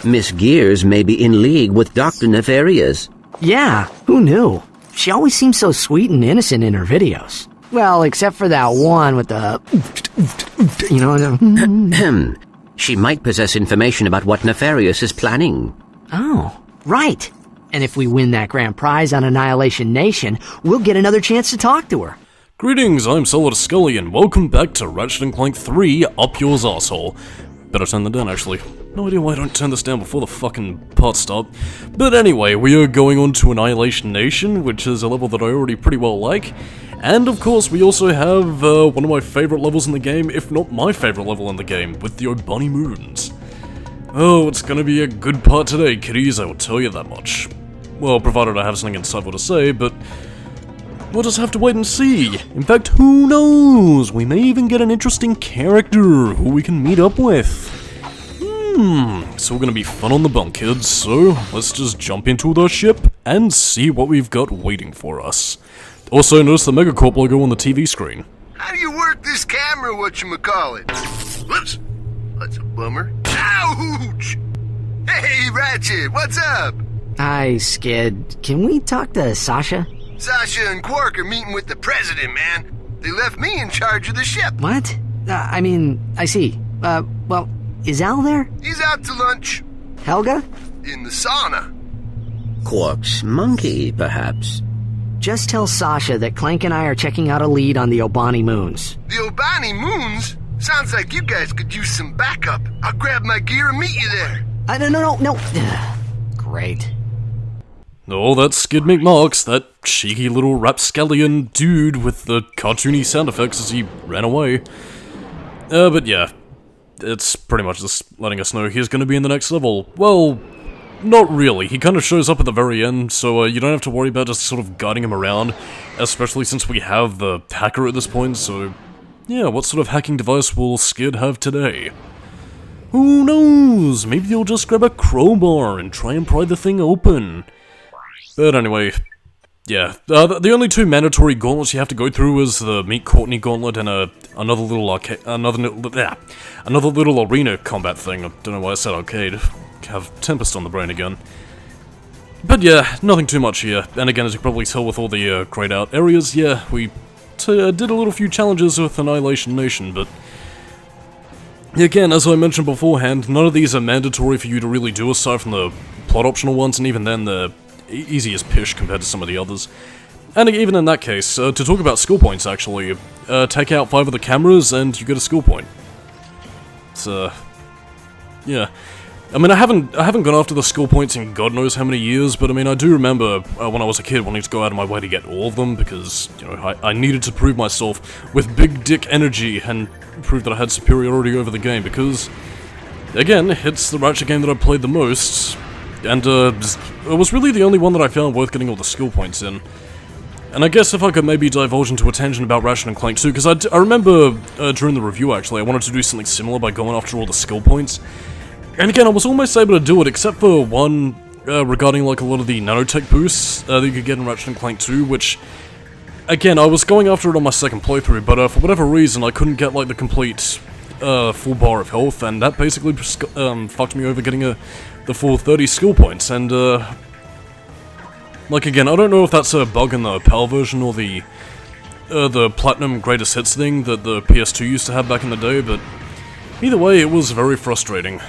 Miss Gears may be in league with Dr. Nefarious. Yeah, who knew? She always seems so sweet and innocent in her videos. Well, except for that one with the... you know... She might possess information about what Nefarious is planning. Oh, right. And if we win that grand prize on Annihilation Nation, we'll get another chance to talk to her. Greetings, I'm Solidus-Skully, and welcome back to Ratchet and Clank 3, Up Yours Arsehole. Better turn that down, actually. No idea why I don't turn this down before the fucking parts stop. But anyway, we are going on to Annihilation Nation, which is a level that I already pretty well like. And of course, we also have one of my favourite levels in the game, if not my favourite level in the game, with the Obani moons. Oh, it's gonna be a good part today, kiddies, I will tell you that much. Well, provided I have something insightful to say, but we'll just have to wait and see. In fact, who knows? We may even get an interesting character who we can meet up with. It's all gonna be fun on the bunk, kids, so let's just jump into the ship and see what we've got waiting for us. Also, notice the Megacorp logo on the TV screen. How do you work this camera, whatchamacallit? Whoops, that's a bummer. Ouch! Hey, Ratchet, what's up? Hi, Skid. Can we talk to Sasha? Sasha and Quark are meeting with the president, man. They left me in charge of the ship. What? I see. Well, is Al there? He's out to lunch. Helga? In the sauna. Quark's monkey, perhaps. Just tell Sasha that Clank and I are checking out a lead on the Obani moons. The Obani moons? Sounds like you guys could use some backup. I'll grab my gear and meet you there. No. Great. Oh, that's Skid McMarks, that cheeky little rapscallion dude with the cartoony sound effects as he ran away. But yeah, it's pretty much just letting us know he's gonna be in the next level. Well, not really. He kind of shows up at the very end, so you don't have to worry about just sort of guiding him around, especially since we have the hacker at this point, so yeah, what sort of hacking device will Skid have today? Who knows? Maybe he'll just grab a crowbar and try and pry the thing open. But anyway, yeah, the only two mandatory gauntlets you have to go through is the Meet Courtney gauntlet and another little arena combat thing. I don't know why I said arcade. Have Tempest on the brain again. But yeah, nothing too much here. And again, as you can probably tell with all the grayed out areas, yeah, we did a little few challenges with Annihilation Nation, but again, as I mentioned beforehand, none of these are mandatory for you to really do aside from the plot optional ones, and even then they're easy as pish compared to some of the others. And even in that case, to talk about skill points actually, take out 5 of the cameras and you get a skill point. It's yeah. I mean, I haven't gone after the skill points in God knows how many years, but I mean, I do remember when I was a kid wanting to go out of my way to get all of them, because, you know, I needed to prove myself with big dick energy and prove that I had superiority over the game, because, again, it's the Ratchet game that I played the most, and it was really the only one that I found worth getting all the skill points in. And I guess if I could maybe divulge into a tangent about Ratchet and Clank 2, because I remember during the review, actually, I wanted to do something similar by going after all the skill points. And again, I was almost able to do it, except for one regarding like a lot of the nanotech boosts that you could get in Ratchet and Clank 2, which, again, I was going after it on my second playthrough, but for whatever reason, I couldn't get like the complete full bar of health, and that basically fucked me over getting the full 30 skill points, and like again, I don't know if that's a bug in the PAL version or the Platinum Greatest Hits thing that the PS2 used to have back in the day, but either way, it was very frustrating.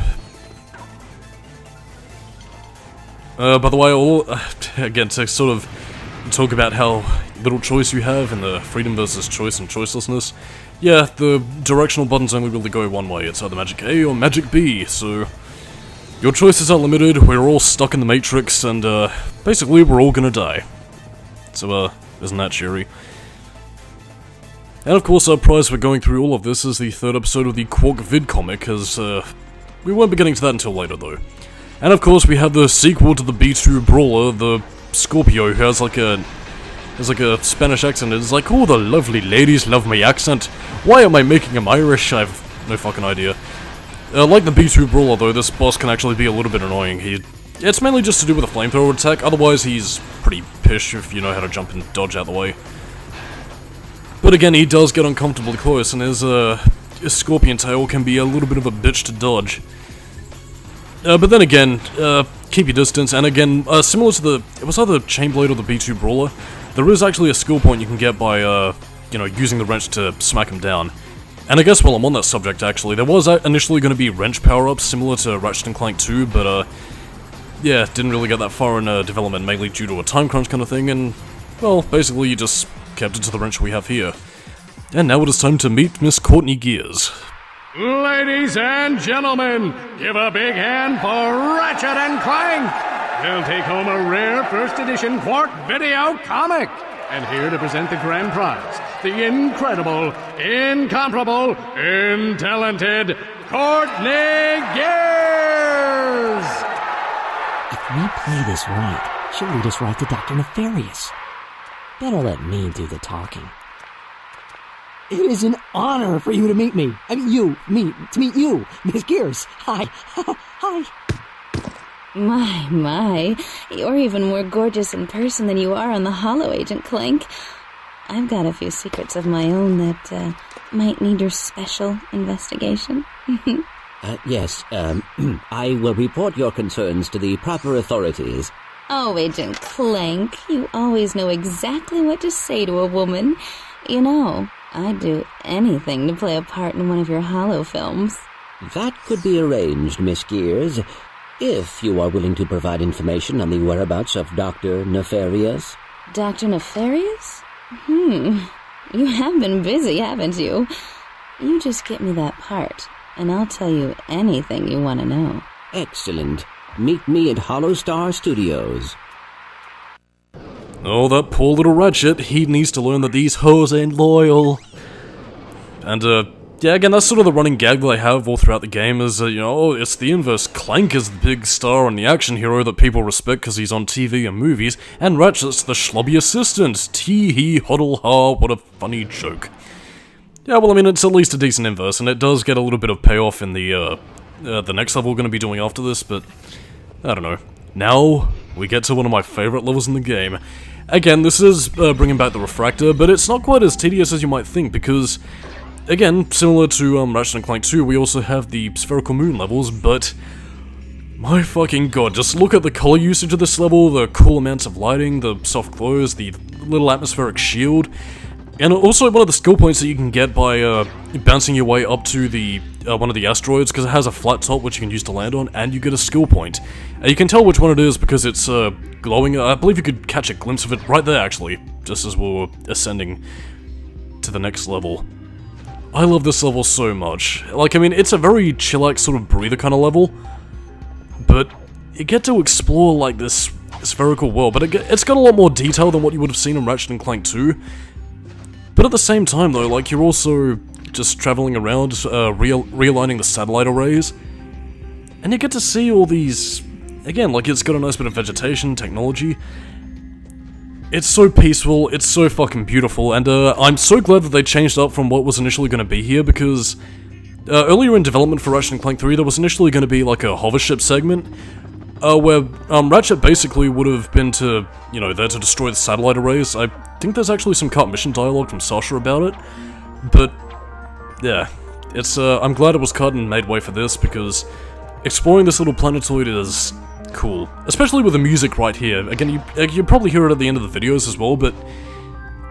By the way, again, to sort of talk about how little choice you have in the freedom versus choice and choicelessness, yeah, the directional buttons only really go one way. It's either Magic A or Magic B, so your choices are limited, we're all stuck in the Matrix, and basically we're all gonna die. So, isn't that cheery? And of course, our prize for going through all of this is the 3rd episode of the Quark vid comic, as we won't be getting to that until later though. And of course, we have the sequel to the B2 brawler, the Scorpio, who has like a Spanish accent. It's like, oh, the lovely ladies love my accent. Why am I making him Irish? I have no fucking idea. Like the B2 brawler though, this boss can actually be a little bit annoying. It's mainly just to do with a flamethrower attack, otherwise he's pretty pish if you know how to jump and dodge out the way. But again, he does get uncomfortably close, and his scorpion tail can be a little bit of a bitch to dodge. But then again, keep your distance, and again, similar to it was either Chainblade or the B2 Brawler, there is actually a skill point you can get by, you know, using the wrench to smack him down. And I guess while I'm on that subject, actually, there was initially going to be wrench power-ups similar to Ratchet and Clank 2, but, yeah, didn't really get that far in development, mainly due to a time crunch kind of thing, and, well, basically you just kept it to the wrench we have here. And now it is time to meet Miss Courtney Gears. Ladies and gentlemen, give a big hand for Ratchet and Clank! They'll take home a rare first edition Quark video comic! And here to present the grand prize, the incredible, incomparable, talented Courtney Gears! If we play this right, she'll lead us right to Dr. Nefarious. Better let me do the talking. It is an honor for you to meet me. I mean, to meet you, Miss Gears. Hi. Hi. My, you're even more gorgeous in person than you are on the holo, Agent Clank. I've got a few secrets of my own that, might need your special investigation. Yes, I will report your concerns to the proper authorities. Oh, Agent Clank, you always know exactly what to say to a woman. You know, I'd do anything to play a part in one of your holo films. That could be arranged, Miss Gears, if you are willing to provide information on the whereabouts of Dr. Nefarious. Dr. Nefarious? You have been busy, haven't you? You just get me that part, and I'll tell you anything you want to know. Excellent. Meet me at Hollow-Star Studios. Oh, that poor little Ratchet, he needs to learn that these hoes ain't loyal. And, yeah, again, that's sort of the running gag that I have all throughout the game is, you know, it's the inverse. Clank is the big star and the action hero that people respect because he's on TV and movies, and Ratchet's the schlubby assistant. Tee-hee, hoddle-ha, what a funny joke. Yeah, well, I mean, it's at least a decent inverse, and it does get a little bit of payoff in the next level we're going to be doing after this, but I don't know. Now, we get to one of my favorite levels in the game. Again, this is bringing back the refractor, but it's not quite as tedious as you might think, because, again, similar to Ratchet and Clank 2, we also have the spherical moon levels, but my fucking god, just look at the color usage of this level, the cool amounts of lighting, the soft glows, the little atmospheric shield, and also one of the skill points that you can get by bouncing your way up to the one of the asteroids, because it has a flat top which you can use to land on, and you get a skill point. You can tell which one it is because it's glowing. I believe you could catch a glimpse of it right there, actually, just as we were ascending to the next level. I love this level so much. Like, I mean, it's a very chillax sort of breather kind of level, but you get to explore, like, this spherical world, but it's got a lot more detail than what you would have seen in Ratchet and Clank 2. But at the same time, though, like, you're also just traveling around, realigning the satellite arrays, and you get to see all these, again, like, it's got a nice bit of vegetation, technology. It's so peaceful, it's so fucking beautiful, and I'm so glad that they changed up from what was initially going to be here, because earlier in development for Ratchet and Clank 3, there was initially going to be, like, a hovership segment, where Ratchet basically would have been to, you know, there to destroy the satellite arrays. I think there's actually some cut mission dialogue from Sasha about it, but yeah, it's, I'm glad it was cut and made way for this, because exploring this little planetoid is cool, especially with the music right here. Again, you probably hear it at the end of the videos as well, but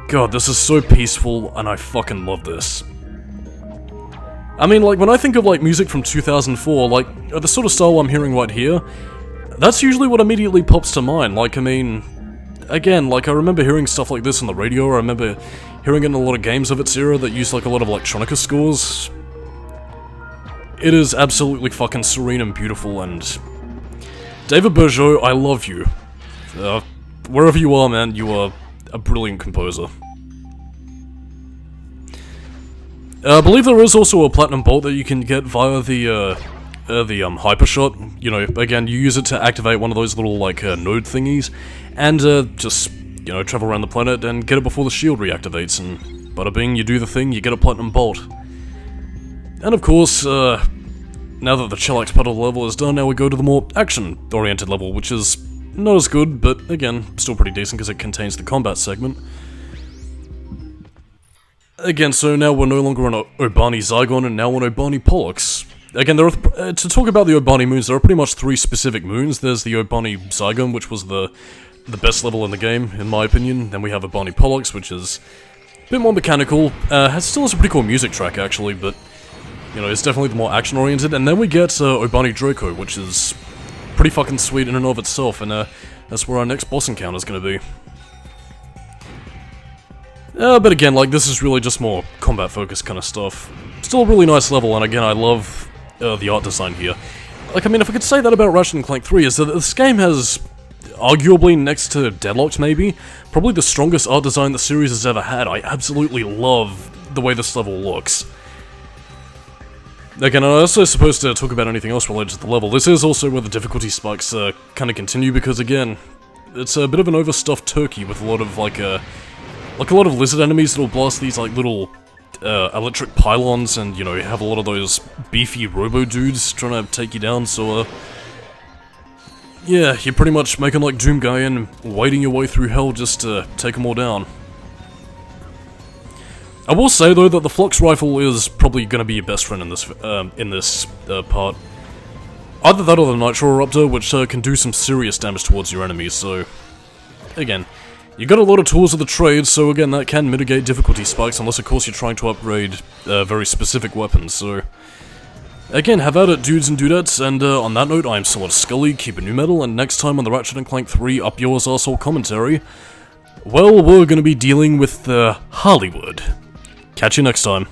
god, this is so peaceful, and I fucking love this. I mean, like, when I think of, like, music from 2004, like, the sort of style I'm hearing right here, that's usually what immediately pops to mind. Like, I mean, again, like, I remember hearing stuff like this on the radio, I remember hearing it in a lot of games of its era that used, like, a lot of electronica scores. It is absolutely fucking serene and beautiful, and David Bergeau, I love you. Wherever you are, man, you are a brilliant composer. I believe there is also a platinum bolt that you can get via the hyper shot. You know, again, you use it to activate one of those little, like, node thingies, and just, you know, travel around the planet and get it before the shield reactivates, and bada bing, you do the thing, you get a platinum bolt. And of course, now that the chillax part of the level is done, now we go to the more action-oriented level, which is not as good, but again, still pretty decent because it contains the combat segment. Again, so now we're no longer on Obani Zygan, and now on Obani Pollux. again, there are, to talk about the Obani moons, there are pretty much 3 specific moons. There's the Obani Zygan, which was the best level in the game, in my opinion. Then we have Obani Pollux, which is a bit more mechanical. Still has a pretty cool music track, actually, but, you know, it's definitely the more action-oriented. And then we get Obani Draco, which is pretty fucking sweet in and of itself, and that's where our next boss encounter is going to be. But again, like, this is really just more combat-focused kind of stuff. Still a really nice level, and again, I love the art design here. Like, I mean, if I could say that about Ratchet and Clank 3, is that this game has, arguably, next to Deadlocked maybe, probably the strongest art design the series has ever had. I absolutely love the way this level looks. Again, I'm also supposed to talk about anything else related to the level. This is also where the difficulty spikes kind of continue, because again, it's a bit of an overstuffed turkey with a lot of, like a lot of lizard enemies that'll blast these, like, little electric pylons, and, you know, you have a lot of those beefy robo-dudes trying to take you down, so, yeah, you're pretty much making like Doom Guy and wading your way through hell just to take them all down. I will say, though, that the Flux Rifle is probably going to be your best friend in this part. Either that or the Nitroraptor, which can do some serious damage towards your enemies, so... Again, you got a lot of tools of the trade, so again, that can mitigate difficulty spikes, unless of course you're trying to upgrade very specific weapons, so... Again, have at it, dudes and dudettes, and on that note, I'm Solidus-Skully, keep it new metal, and next time on the Ratchet and Clank 3 Up Yours Arsehole commentary, well, we're gonna be dealing with, Hollywood. Catch you next time.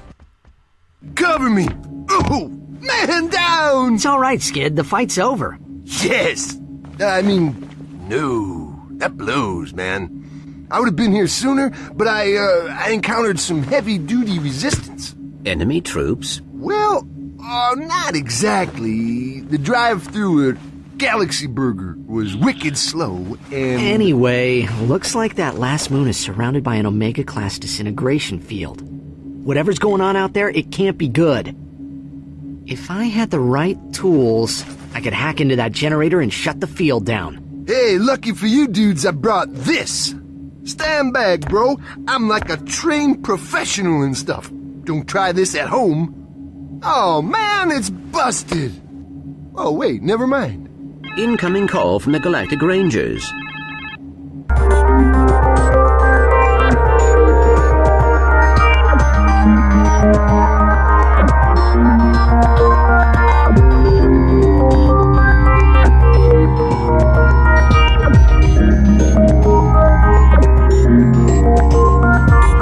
Cover me! Oh, man down! It's alright, Skid. The fight's over. Yes! I mean, no. That blows, man. I would have been here sooner, but I encountered some heavy-duty resistance. Enemy troops? Well, not exactly. The drive through a Galaxy Burger was wicked slow, and... Anyway, looks like that last moon is surrounded by an Omega-class disintegration field. Whatever's going on out there, it can't be good. If I had the right tools, I could hack into that generator and shut the field down. Hey, lucky for you dudes, I brought this. Stand back, bro. I'm like a trained professional and stuff. Don't try this at home. Oh, man, it's busted. Oh, wait, never mind. Incoming call from the Galactic Rangers.